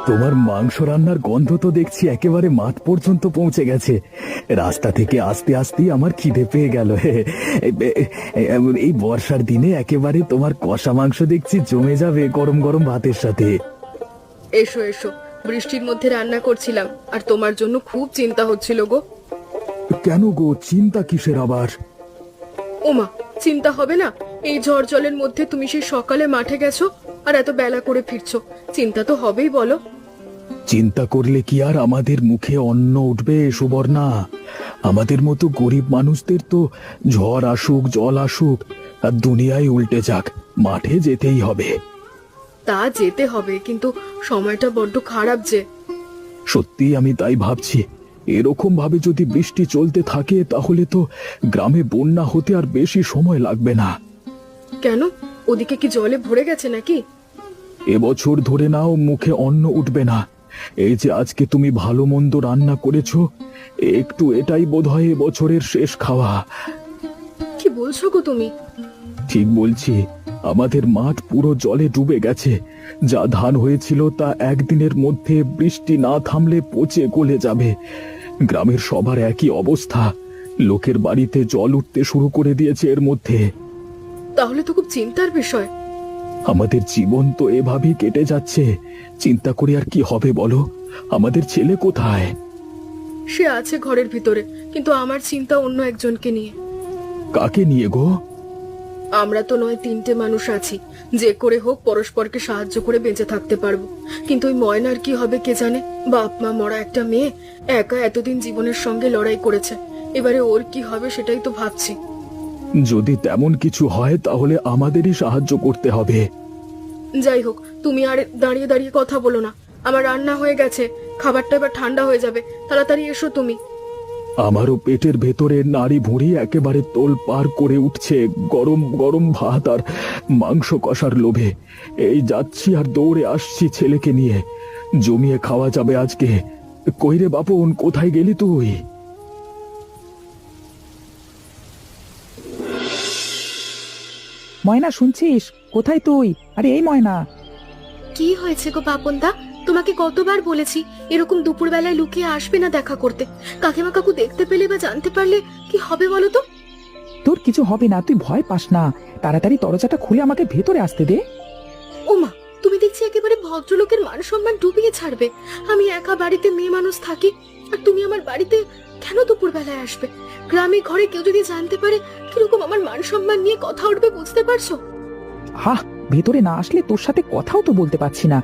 তোমার মাংস রান্নার গন্ধ তো দেখছি একেবারে মাঠ পর্যন্ত পৌঁছে গেছে। রাস্তা থেকে আস্তে আস্তে আমার খিদে পেয়ে গেল। এই বর্ষার দিনে একেবারে তোমার কষা মাংস দেখছি জমে যাবে গরম গরম ভাতের সাথে। এসো এসো, বৃষ্টির মধ্যে রান্না করছিলাম আর তোমার জন্য খুব চিন্তা হচ্ছিল গো। কেন গো, চিন্তা কিসের আবার? ওমা, চিন্তা হবে না? এই ঝড় জলের মধ্যে তুমি সেই সকালে মাঠে গেছো আর এত বেলা করে ফিরছো, চিন্তা তো হবেই বলো। চিন্তা করলে কি আর আমাদের মুখে অন্ন উঠবে সুবর্ণা? আমাদের মতো গরিব মানুষদের তো ঝড় আসুক জল আসুক আর দুনিয়ায় উল্টে যাক, মাঠে যেতেই হবে। তা যেতে হবে, কিন্তু সময়টা বড্ড খারাপ যে। সত্যি আমি তাই ভাবছি, এরকম ভাবে যদি বৃষ্টি চলতে থাকে তাহলে তো গ্রামে বন্যা হতে আর বেশি সময় লাগবে না। কেন, ওদিকে কি জলে ভরে গেছে নাকি? এবছর ধরে নাও মুখে অন্ন উঠবে না। এই যে আজকে তুমি ভালো মন্দ রান্না করেছো, একটু এটাই বোধহয় এবছরের শেষ খাওয়া। কি বলছো গো তুমি? ঠিক বলছি, আমাদের মাঠ পুরো জলে ডুবে গেছে। যা ধান হয়েছিল তা একদিনের মধ্যে বৃষ্টি না থামলে পচে গলে যাবে। গ্রামের সবার একই অবস্থা, লোকের বাড়িতে জল উঠতে শুরু করে দিয়েছে এর মধ্যে। তাহলে তো খুব চিন্তার বিষয়। আমাদের জীবন তো এভাবেই কেটে যাচ্ছে, চিন্তা করে আর কি হবে বলো? আমাদের ছেলে কোথায়? সে আছে ঘরের ভিতরে, কিন্তু আমার চিন্তা অন্য একজনকে নিয়ে। কাকে নিয়ে গো? আমরা তো নয় তিনটে মানুষ আছি, যে করে হোক পরস্পরকে সাহায্য করে বেঁচে থাকতে পারবো, কিন্তু ওই ময়নার কি হবে কে জানে। বাপ মা মরা একটা মেয়ে, একা এতদিন জীবনের সঙ্গে লড়াই করেছে, এবারে ওর কি হবে সেটাই তো ভাবছি। যদি তেমন কিছু হয় তাহলে আমাদেরই সাহায্য করতে হবে। যাই হোক, তুমি আর দাঁড়িয়ে দাঁড়িয়ে কথা বলো না, আমার রান্না হয়ে গেছে, খাবারটা এবার ঠান্ডা হয়ে যাবে, তাড়াতাড়ি এসো তুমি। আমারও পেটের ভেতরে নাড়ি ভুঁড়ি একেবারে তোল পার করে উঠছে গরম গরম ভাত আর মাংস কষার লোভে। এই যাচ্ছি আর দৌড়ে আসছি ছেলেকে নিয়ে, জমিয়ে খাওয়া যাবে আজকে। কইরে বাপন, কোথায় গেলি তুই? ময়না, শুনছিস? কোথায় তুই? আরে এই ময়না। কি হয়েছে গো বাপনদা? তোমাকে কতবার বলেছি এরকম দুপুর বেলায় লুকিয়ে আসবে না দেখা করতে। কাকিমা কাকু দেখতে পেলে বা জানতে পারলে কি হবে বলো তো? তোর কিছু হবে না, তুই ভয় পাস না। তাড়াতাড়ি দরজাটা খুলে আমাকে ভেতরে আসতে দে। ওমা, তুমি দেখছি একেবারে ভদ্রলোকের মান সম্মান ডুবিয়ে ছাড়বে। আমি একা বাড়িতে মেয়ে মানুষ থাকি, আর তুমি আমার বাড়িতে কেন দুপুর বেলায় আসবে? গ্রামে ঘরে কেউ যদি জানতে পারে কিরকম আমার মান সম্মান নিয়ে কথা উঠবে, বুঝতে পারছো? হাহ, ভেতরে না আসলে তোর সাথে কথাও তো বলতে পারছি না।